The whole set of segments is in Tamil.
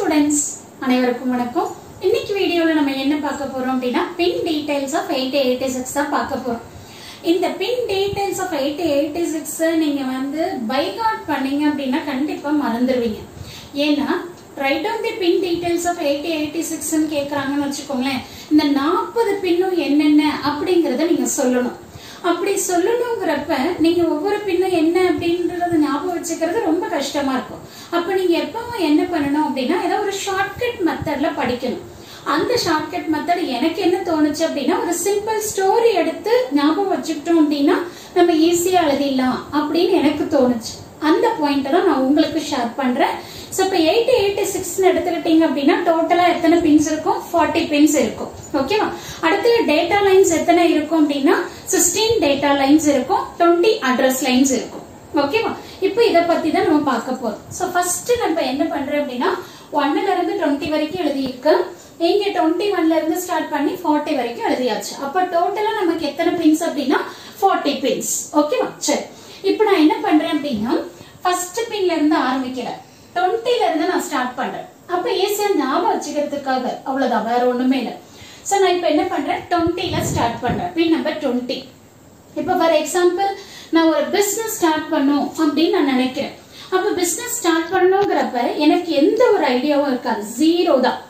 students அனைவருக்கும் வணக்கம். இன்னைக்கு வீடியோல நம்ம என்ன பார்க்க போறோம் அப்படினா pin details of 8086 தான் பார்க்க போறோம். இந்த pin details of 8086 நீங்க வந்து by heart பண்ணீங்க அப்படினா கண்டிப்பா மறந்துடுவீங்க. ஏன்னா write down the pin details of 8086 ன்னு கேக்குறாங்கன்னு வெச்சுக்கோங்களேன். இந்த 40 பின்னும் என்னென்ன அப்படிங்கறத நீங்க சொல்லணும். அப்படி சொல்லணும்ங்கறப்ப நீங்க ஒவ்வொரு பின்னும் என்ன அப்படிங்கறத ஞாபகம் வச்சுக்கிறது ரொம்ப கஷ்டமா இருக்கும். அப்ப நீங்க எப்பவும் என்ன பண்ணணும் அப்படினா ஏதோ ஒரு ஷார்ட்கட் மெத்தட்ல படிக்கணும். அந்த ஷார்ட்கட் மெத்தட் எனக்கு என்ன தோணுச்சு அப்படினா ஒரு சிம்பிள் ஸ்டோரி எடுத்து ஞாபகம் வச்சுக்கிட்டோம் அப்படினா நம்ம ஈஸியா எழுதிடலாம் அப்படின்னு எனக்கு தோணுச்சு. அந்த பாயிண்ட் தான் நான் உங்களுக்கு ஷேர் பண்றேன். சோ இப்ப 8086 ன்னு எடுத்துக்கிட்டீங்க அப்படினா டோட்டலா எத்தனை பின்ஸ் இருக்கும்? 40 பின்ஸ் இருக்கும். ஓகேவா? அடுத்து டேட்டா லைன்ஸ் எத்தனை இருக்கும் அப்படினா 16 டேட்டா லைன்ஸ் இருக்கும், 20 அட்ரஸ் லைன்ஸ் இருக்கும். ஓகேவா? இப்போ இத பத்தி தான் நம்ம பார்க்க போறோம். சோ ஃபர்ஸ்ட் நம்ம என்ன பண்றோம் அப்படினா 1 ல இருந்து 20 வரைக்கும் எழுதி இருக்கு. இங்க 21 ல இருந்து ஸ்டார்ட் பண்ணி 40 வரைக்கும் எழுதியாச்சு. அப்ப டோட்டலா நமக்கு எத்தனை பின்ஸ் அப்படினா 40 பின்ஸ். ஓகேவா? சரி. இப்போ நான் என்ன பண்றேன் அப்படினா ஃபர்ஸ்ட் பின்ல இருந்து ஆரம்பிக்கிறேன். 20 ல இருந்து நான் ஸ்டார்ட் பண்றேன். அப்ப ஈஸியா ஞாபகம் வச்சுக்கிறதுக்காக அவ்வளவுதான், வேற ஒண்ணுமே இல்ல. சோ நான் இப்போ என்ன பண்றேன் 20 ல ஸ்டார்ட் பண்றேன். பின் நம்பர் 20. இப்போ ஃபார் எக்ஸாம்பிள் நான் ஒரு பிசினஸ் ஸ்டார்ட் பண்ணனும் அப்படின்னு நான் நினைக்கிறேன். அப்ப பிசினஸ் ஸ்டார்ட் பண்ணனும்ங்கறப்ப எனக்கு எந்த ஒரு ஐடியாவும் இருக்காது, ஜீரோ தான்.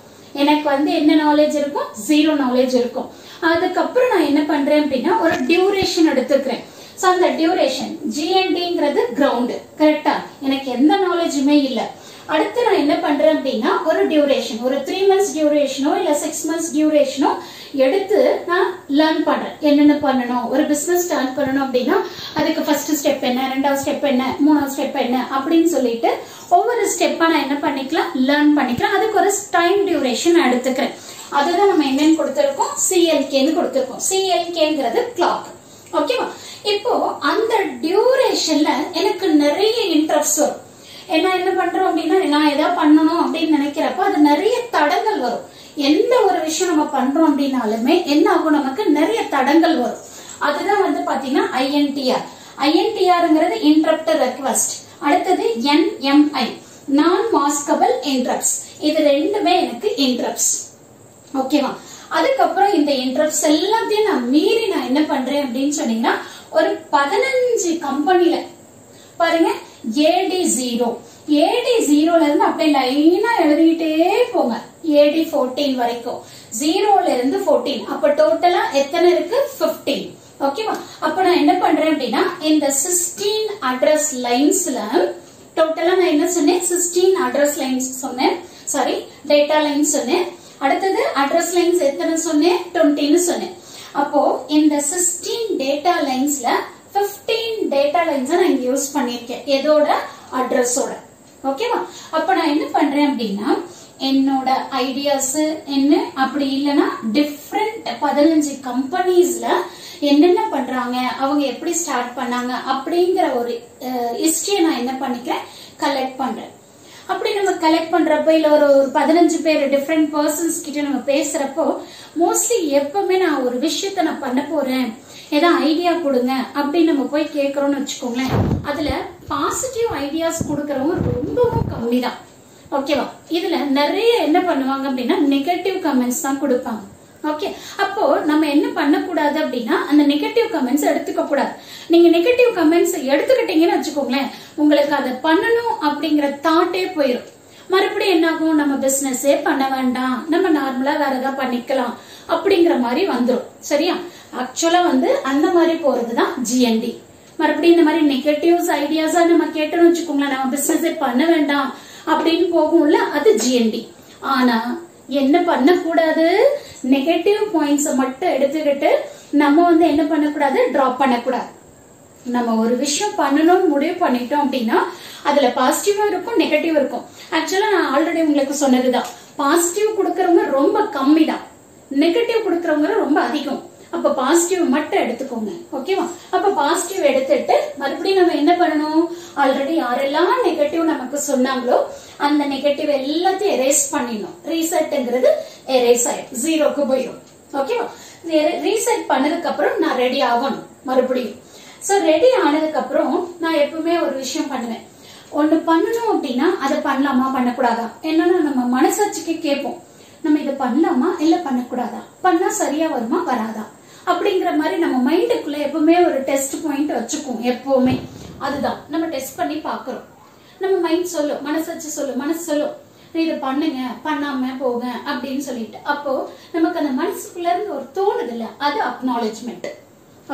எனக்கு வந்து என்ன நாலேஜ் இருக்கும்? ஜீரோ நாலேஜ் இருக்கும். அதுக்கு அப்புறம் நான் என்ன பண்றேன் அப்படினா ஒரு டியூரேஷன் எடுத்துக்கிறேன். சோ அந்த டியூரேஷன் GNDங்கிறது கிரவுண்ட். கரெக்ட்டா? எனக்கு எந்த நாலேஜுமே இல்ல. அடுத்து நான் என்ன பண்றேன் அப்படினா ஒரு டியூரேஷன், ஒரு 3 months டியூரேஷனோ இல்ல 6 months டியூரேஷனோ எடுத்து நான் லேர்ன் பண்றேன். என்னென்ன பண்ணணும், ஒரு பிசினஸ் ஸ்டார்ட் பண்ணனும் அப்படினா அதுக்கு ஃபர்ஸ்ட் ஸ்டெப் என்ன, ரெண்டாவது ஸ்டெப் என்ன, மூணாவது ஸ்டெப் என்ன அப்படின்னு சொல்லிட்டு ஒவ்வொரு ஸ்டெப்பா நான் என்ன பண்ணிக்கலாம், லேர்ன் பண்ணிக்கலாம். அதுக்கு ஒரு டைம் டியூரேஷன் எடுத்துக்கிறேன். அதுதான் நம்ம என்னன்னு கொடுத்திருக்கோம், CLK ன்னு கொடுத்திருக்கோம். CLKங்கிறது கிளாக். ஓகேவா? இப்போ அந்த டியூரேஷன்ல எனக்கு நிறைய இன்ட்ரப்ட்ஸ் வரும். என்ன பண்றோம் அப்படின்னா நான் ஏதாவது பண்ணணும் அப்படின்னு நினைக்கிறப்ப அது நிறைய தடங்கள் வரும். எந்த ஒரு விஷயம் நம்ம பண்றோம் அப்படின்னாலுமே என்ன ஆகும், நமக்கு நிறைய தடங்கள் வரும். அதுதான் வந்து பாத்தீங்கன்னா INTRங்கிறது இன்டரப்ட் ரெக்வெஸ்ட். அடுத்தது NMI நான் மாஸ்கபிள் இன்டரப்ட்ஸ். இது ரெண்டுமே எனக்கு இன்டரப்ட்ஸ். ஓகேவா? அதுக்கப்புறம் இந்த இன்டரப்ட்ஸ் எல்லாத்தையும் நான் மீறி நான் என்ன பண்றேன் அப்படின்னு சொன்னீங்கன்னா ஒரு 15 கம்பெனில பாருங்க AD0 AD0ல இருந்து அப்படியே லைனா எழுதிட்டே போங்க AD14 வரைக்கும். 0ல இருந்து 14. அப்ப டோட்டலா எத்தனை இருக்கு? 15. ஓகேவா? அப்ப நான் என்ன பண்றேன் அப்படின்னா இந்த 16 அட்ரஸ் லைன்ஸ்ல டோட்டலா நான் என்ன சொன்னேன், 16 அட்ரஸ் லைன்ஸ் சொன்னேன். சாரி, டேட்டா லைன்ஸ் சொன்னேன். அடுத்தது அட்ரஸ் லைன்ஸ் எத்தனை சொன்னேன்? 20ன்னு சொன்னேன். அப்போ இந்த 16 டேட்டா லைன்ஸ்ல 15 டேட்டா லைன்ஸ் நான் இங்க யூஸ் பண்ணிருக்கேன். எதோட? அட்ரஸோட. ஓகேவா? அப்ப நான் என்ன பண்றேன் அப்படின்னா என்னோட ஐடியாஸ் என்ன, அப்படி இல்லைன்னா டிஃப்ரெண்ட் 15 கம்பெனிஸ்ல என்னென்ன பண்றாங்க, அவங்க எப்படி ஸ்டார்ட் பண்ணாங்க அப்படிங்கிற ஒரு ஹிஸ்டரியை நான் என்ன பண்ணிக்கிறேன், கலெக்ட் பண்றேன். அப்படி நம்ம கலெக்ட் பண்றப்ப இல்ல ஒரு 15 பேர் டிஃப்ரெண்ட் பர்சன்ஸ் கிட்ட நம்ம பேசுறப்போ மோஸ்ட்லி எப்பவுமே நான் ஒரு விஷயத்த நான் பண்ண போறேன், ஏதாவது ஐடியா கொடுங்க அப்படின்னு நம்ம போய் கேட்கறோம்னு வச்சுக்கோங்களேன். அதுல பாசிட்டிவ் ஐடியாஸ் கொடுக்கறவங்க ரொம்பவும் கம்மி தான். ஓகேவா? இதுல நிறைய என்ன பண்ணுவாங்க அப்படின்னா நெகட்டிவ் கமெண்ட்ஸ் தான் கொடுப்பாங்க. ஓகே, அப்போ நம்ம என்ன பண்ணக்கூடாது அப்படின்னா அந்த நெகட்டிவ் கமெண்ட்ஸ் எடுத்துக்க கூடாது. நீங்க நெகட்டிவ் கமெண்ட்ஸ் எடுத்துக்கிட்டீங்கன்னு வச்சுக்கோங்களேன், உங்களுக்கு அதை பண்ணணும் அப்படிங்கிற தாட்டே போயிடும். மறுபடியும் என்ன ஆகும், நம்ம பிசினஸே பண்ண வேண்டாம், நம்ம நார்மலா வேற ஏதாவது பண்ணிக்கலாம் அப்படிங்கிற மாதிரி வந்துடும். சரியா? ஆக்சுவலா வந்து அந்த மாதிரி போறதுதான் GND. மறுபடியும் இந்த மாதிரி நெகட்டிவ்ஸ் ஐடியாஸா நம்ம கேட்டோம்னு வச்சுக்கோங்களேன், நம்ம பிசினஸே பண்ண வேண்டாம் அப்படின்னு போகும்ல, அது GND. ஆனா என்ன பண்ணக்கூடாது, நெகட்டிவ் பாயிண்ட்ஸ் மட்டும் எடுத்துக்கிட்டு நம்ம வந்து என்ன பண்ணக்கூடாது, டிராப் பண்ணக்கூடாது. நம்ம ஒரு விஷயம் பண்ணணும்னு முடிவு பண்ணிட்டோம் அப்படின்னா அதுல பாசிட்டிவா இருக்கும், நெகட்டிவ் இருக்கும். ஆக்சுவலா நான் ஆல்ரெடி உங்களுக்கு சொன்னதுதான், பாசிட்டிவ் கொடுக்கறவங்க ரொம்ப கம்மி தான், நெகட்டிவ் கொடுக்கறவங்க ரொம்ப அதிகம். அப்ப பாசிட்டிவ் மட்டும் எடுத்துக்கோங்க. ஓகேவா? அப்ப பாசிட்டிவ் எடுத்துட்டு மறுபடியும் நம்ம என்ன பண்ணணும், ஆல்ரெடி யாரெல்லாம் நெகட்டிவ் நமக்கு சொன்னாங்களோ அந்த நெகட்டிவ் எல்லாத்தையும் எரேஸ் பண்ணிடணும். ரீசெட்ங்கிறது எரேஸ் ஆயிடும், ஜீரோக்கு போயிடும். ஓகேவா? ரீசெட் பண்ணதுக்கு அப்புறம் நான் ரெடி ஆகணும் மறுபடியும். சோ ரெடி ஆனதுக்கு அப்புறம் நான் எப்பவுமே ஒரு விஷயம் பண்ணுவேன், ஒண்ணு பண்ணணும் அப்படின்னா அதை பண்ணலாமா பண்ணக்கூடாதா என்னன்னா நம்ம மனசாட்சிக்கு கேட்போம், நம்ம இதை பண்ணலாமா இல்ல பண்ணக்கூடாதா, பண்ணா சரியா வருமா வராதா அப்படிங்கிற மாதிரி நம்ம மைண்டுக்குள்ள எப்பவுமே ஒரு டெஸ்ட் பாயிண்ட் வச்சுக்குவோம். எப்பவுமே அதுதான் நம்ம டெஸ்ட் பண்ணி பாக்குறோம். நம்ம மைண்ட் சொல்லும், மனசாட்சி சொல்லும், மனசு சொல்லும் இதை பண்ணுங்க பண்ணாம போங்க அப்படின்னு சொல்லிட்டு. அப்போ நமக்கு அந்த மனசுக்குள்ள இருந்து ஒரு தோணுது இல்ல, அது அக்னாலஜ்மெண்ட்.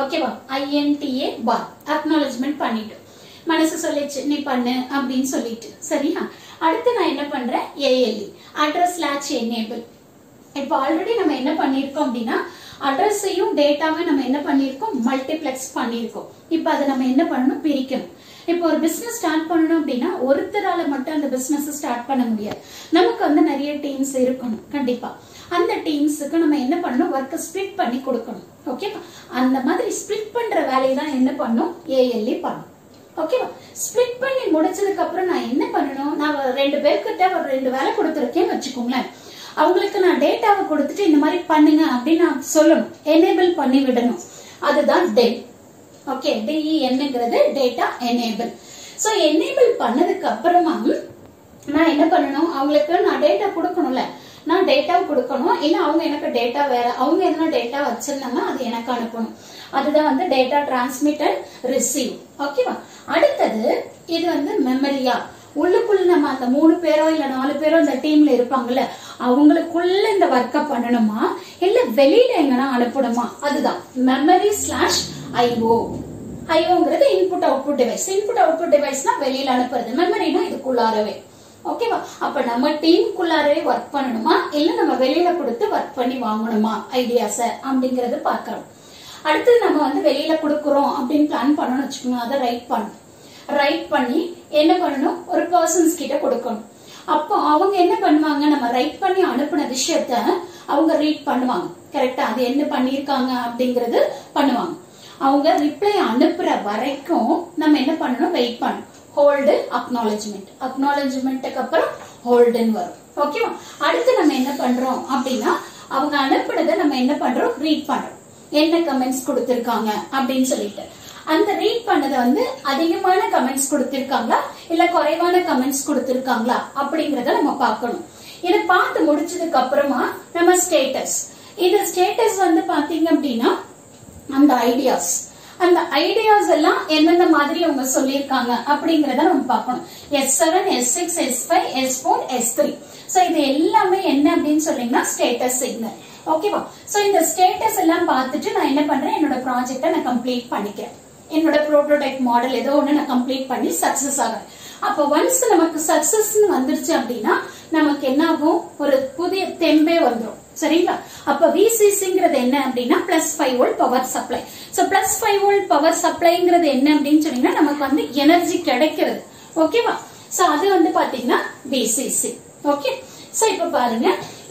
ஓகேவா? INTA பார் அக்னாலஜ்மெண்ட் பண்ணிட்டு மனசு சொல்லிச்சு நீ பண்ணு அப்படின்னு சொல்லிட்டு. சரியா? அடுத்து நான் என்ன பண்றேன், ALE அட்ரஸ் லாட்ச் எனேபிள். இப்போ ஆல்ரெடி நம்ம என்ன பண்ணிருக்கோம் அப்படின்னா அட்ரஸையும் டேட்டாவையும் நம்ம என்ன பண்ணிருக்கோம், மல்டிப்ளெக்ஸ் பண்ணிருக்கோம். இப்போ அதை நம்ம என்ன பண்ணணும், பிரிக்கணும். இப்போ ஒரு பிசினஸ் ஸ்டார்ட் பண்ணணும் அப்படின்னா ஒருத்தரால மட்டும் அந்த பிசினஸ் ஸ்டார்ட் பண்ண முடியாது. நமக்கு வந்து நிறைய டீம்ஸ் இருக்கணும் கண்டிப்பா. அந்த டீம்ஸுக்கு நம்ம என்ன பண்ணணும், ஒர்க்கை ஸ்பிளிட் பண்ணி கொடுக்கணும். ஓகேவா? அந்த மாதிரி ஸ்பிளிட் பண்ற வேலையை தான் என்ன பண்ணும், ALE பண்ணும். ஓகேவா? ஸ்பிளிட் பண்ணி முடிச்சதுக்கு அப்புறம் நான் என்ன பண்ணணும், நான் 2 பேர்கிட்ட ஒரு 2 வேலை கொடுத்துருக்கேன்னு வச்சுக்கோங்களேன். அவங்களுக்கு நான் டேட்டாவை கொடுத்துட்டு இந்த மாதிரி பண்ணுங்க அப்படின்னு நான் சொல்லணும், எனேபிள் பண்ணி விடணும். அதுதான் DEN. ஓகே, DENங்கிறது டேட்டா எனேபிள். சோ எனேபிள் பண்ணதுக்கு அப்புறமா நான் என்ன பண்ணணும், அவங்களுக்கு நான் டேட்டா கொடுக்கணும்ல, நான் டேட்டா கொடுக்கணும். இல்ல அவங்க எனக்கு டேட்டா வேற, அவங்க எதனா டேட்டா வச்சிருந்தாங்கன்னா அது எனக்கு அனுப்பணும். அதுதான் வந்து டேட்டா டிரான்ஸ்மிட் அண்ட் ரிசீவ். ஓகேவா? அடுத்தது இது வந்து மெமரியா. உள்ளுக்குள்ள நம்ம அந்த 3 பேரோ இல்ல 4 பேரோ இந்த டீம்ல இருப்பாங்கல்ல, அவங்களுக்குள்ள இந்த ஒர்க்கை பண்ணணுமா இல்ல வெளியில எங்கன்னா அனுப்பணுமா, அதுதான் மெமரி ஸ்லாஷ் IO. IOங்கிறது input output device. Input output டிவைஸ்னா வெளியில அனுப்புறது, மெமரினா இதுக்குள்ளாரவே. ஓகேவா? அப்ப நம்ம டீமுக்குள்ளாரவே ஒர்க் பண்ணணுமா இல்ல நம்ம வெளியில கொடுத்து ஒர்க் பண்ணி வாங்கணுமா ஐடியாஸ அப்படிங்கறது பாக்குறோம். அடுத்து நம்ம வந்து வெளியில கொடுக்கறோம் அப்படின்னு பிளான் பண்ணணும்னு வச்சுக்கோங்க. அதை ரைட் பண்ணி என்ன பண்ணணும், ஒரு பர்சன்ஸ் கிட்ட கொடுக்கணும். அப்போ அவங்க என்ன பண்ணுவாங்க, நம்ம ரைட் பண்ணி அனுப்பின விஷயத்த அவங்க ரீட் பண்ணுவாங்க. கரெக்டா? அது என்ன பண்ணிருக்காங்க அப்படிங்கறது பண்ணுவாங்க. அவங்க ரிப்ளை அனுப்புற வரைக்கும் நம்ம என்ன பண்ணணும், வெயிட் பண்ணணும். Hold acknowledgement. அக்னாலஜ்மெண்ட்டுக்கு அப்புறம் ஹோல்டுன்னு வரும். ஓகேவா? அடுத்து நம்ம என்ன பண்றோம் அப்படின்னா அவங்க அனுப்புனதை நம்ம என்ன பண்றோம், ரீட் பண்றோம். என்ன கமெண்ட்ஸ் கொடுத்திருக்காங்க அப்படின்னு சொல்லிட்டு அந்த ரீட் பண்ணதை வந்து அதிகமான கமெண்ட்ஸ் கொடுத்திருக்காங்களா இல்ல குறைவான கமெண்ட்ஸ் கொடுத்திருக்காங்களா அப்படிங்கறத நம்ம பார்க்கணும். இதை பார்த்து முடிச்சதுக்கு அப்புறமா நம்ம ஸ்டேட்டஸ். இது ஸ்டேட்டஸ் வந்து பாத்தீங்க அப்படின்னா அந்த ஐடியாஸ் எல்லாம் எந்தெந்த மாதிரி அவங்க சொல்லியிருக்காங்க அப்படிங்கறத நம்ம பார்க்கணும். S7, S6, S5, S4, S3. So இது எல்லாமே என்ன அப்படின்னு சொன்னீங்கன்னா ஸ்டேட்டஸ் சிக்னல். ஓகேவா? சோ இந்த ஸ்டேட்டஸ் எல்லாம் பார்த்துட்டு நான் என்ன பண்றேன், என்னோட ப்ராஜெக்ட நான் கம்ப்ளீட் பண்ணிக்கிறேன். என்னோட ப்ரோட்டோடைப் மாடல் ஏதோ ஒண்ணு நான் கம்ப்ளீட் பண்ணி சக்சஸ் ஆகிறேன். அப்போ ஒன்ஸ் நமக்கு சக்சஸ் வந்துருச்சு அப்படின்னா நமக்கு என்ன ஆகும், ஒரு புதிய தெம்பே வந்துடும். சரிங்களா? அப்ப VCCங்கிறது என்ன அப்படின்னா +5 volt power supply. So +5 volt power சப்ளைங்கிறது என்ன அப்படின்னு சொன்னீங்கன்னா நமக்கு வந்து எனர்ஜி கிடைக்கிறது. ஓகேவா? சோ அது வந்து பாத்தீங்கன்னா VCC. ஓகே. சோ இப்ப பாருங்க,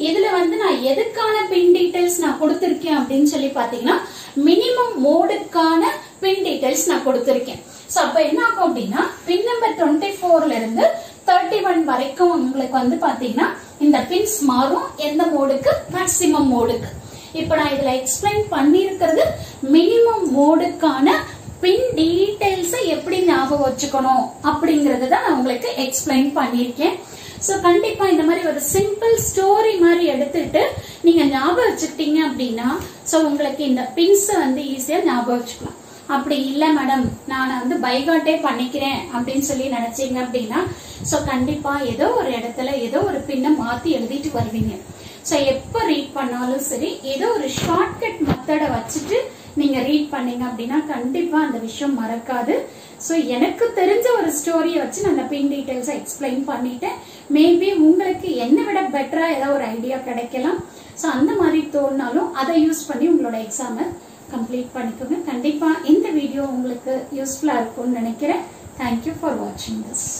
இதுல வந்து நான் எதுக்கான பின் டீடைல்ஸ் நான் கொடுத்திருக்கேன் அப்படின்னு சொல்லி பாத்தீங்கன்னா மினிமம் மோடுக்கான பின் டீடைல்ஸ் நான் கொடுத்திருக்கேன். சோ அப்ப என்ன ஆகும் அப்படின்னா பின் நம்பர் 24ல இருந்து 31 வரைக்கும் உங்களுக்கு வந்து பாத்தீங்கன்னா இந்த பின்ஸ் மாறும். எந்த மோடுக்கு, மேக்ஸிமம் மோடுக்கு. இப்ப நான் இதுல எக்ஸ்பிளைன் பண்ணிருக்கிறது மினிமம் மோடுக்கான பின் டீடைல்ஸ் எப்படி ஞாபகம் வச்சுக்கணும் அப்படிங்கறத நான் உங்களுக்கு எக்ஸ்பிளைன் பண்ணிருக்கேன். சோ கண்டிப்பா இந்த மாதிரி ஒரு சிம்பிள் ஸ்டோரி மாதிரி எடுத்துட்டு நீங்க ஞாபகம் வச்சுக்கிட்டீங்க அப்படின்னா சோ உங்களுக்கு இந்த பின்ஸ் வந்து ஈஸியா ஞாபகம் வச்சுக்கலாம். அப்படி இல்ல மேடம் நான் வந்து பைகாட்டே பண்ணிக்கிறேன் அப்படின்னு சொல்லி நினைச்சீங்க அப்படின்னா சோ கண்டிப்பா ஏதோ ஒரு இடத்துல ஏதோ ஒரு பின்ன மாத்தி எழுதிட்டு வருவீங்க. சோ எப்ப ரீட் பண்ணாலும் சரி ஏதோ ஒரு ஷார்ட்கட் மெத்தட வச்சுட்டு நீங்க ரீட் பண்ணீங்க அப்படின்னா கண்டிப்பா அந்த விஷயம் மறக்காது. சோ எனக்கு தெரிஞ்ச ஒரு ஸ்டோரியை வச்சு நான் பின் டீடைல்ஸ் எக்ஸ்பிளைன் பண்ணிட்டேன். மேபி உங்களுக்கு என்ன விட பெட்டரா ஏதாவது ஒரு ஐடியா கிடைக்கலாம். சோ அந்த மாதிரி தோணுனாலும் அதை யூஸ் பண்ணி உங்களோட எக்ஸாமை கம்ப்ளீட் பண்ணிக்கோங்க. கண்டிப்பா இந்த வீடியோ உங்களுக்கு யூஸ்ஃபுல்லா இருக்கும்னு நினைக்கிறேன். தேங்க்யூ ஃபார் வாட்சிங் திஸ்.